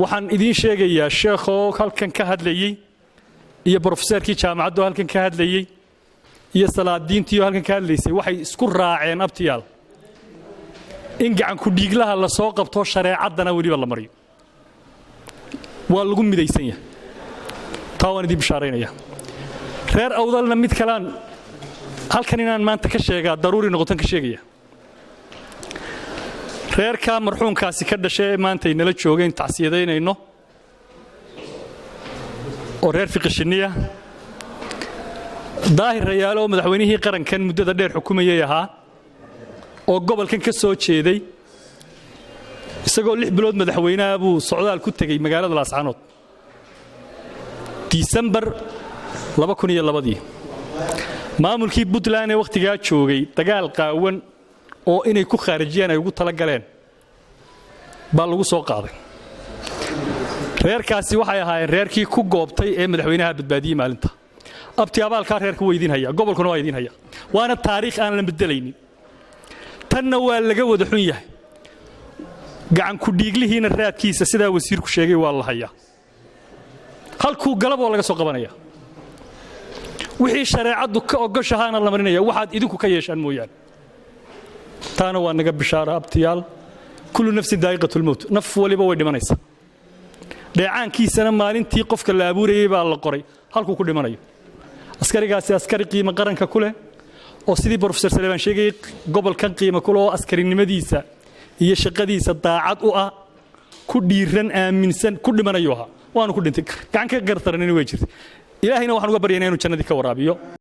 waxaan idiin sheegayaa sheekho halkan ka hadlayay iyo professorkii jaamacaddu halkan ka hadlayay iyo salaadiintii halkan ka hadlaysay waxay isku raaceen abtiyaal in gacan ku dhiiglaha la soo qabto shareecadana waliba la mariyo waa lagu midaysan yahay taa waan idin bishaaraynaya reer awdalna mid kalaan halkan inaan maanta ka sheegaa daruuri noqotan ka sheegaya reerka marxuumkaasi ka dhashay maanta inala joogeen tacsiyadaynayno oo reer fiqishiniya daahir rayaalo madaxweynihii qarankan muddada dheer xukumayay ahaa oo gobolkan ka soo jeeday isagoo 6 bilood madaxweynaha buu socdaal ku tagay magaalada Laascaanood December 2002 maamulkii Puntland ee waqtigaa joogay dagaal qaawan oo inay ku khaarijiyaan ay ugu tala galeen baa lagu soo qaaday reerkaasi waxay ahaayeen reerkii ku goobtay ee madaxweynaha badbaadiyay maalinta abti abaalka reerku weydiin haya gobolkuna waa idin haya waana taariikh aan la bedelaynin tanna waa laga wada xun yahay gacan ku dhiiglihiina raadkiisa sida wasiirku sheegay waa la hayaa halkuu galab oo laga soo qabanaya wixii shareecadu ka ogoshahaana la marinaya waxaad idinku ka yeeshaan mooyaan taana waa naga bishaara abtiyaal kullu nafsi daa'iqatul maut naf waliba way dhimanaysaa dheecaankiisana maalintii qofka la abuurayay baa la qoray halkuu ku dhimanayo askarigaasi askari qiimo qaranka ku leh oo sidii professor Saleeman sheegay gobolkan qiimo ku leh oo askarinimadiisa iyo shaqadiisa daacad u ah ku dhiiran aaminsan ku dhimanayo waanu ku dhintay gacan ka gartaranina way jirtay ilaahayna waxaan uga baryaynaa inuu jannadii ka waraabiyo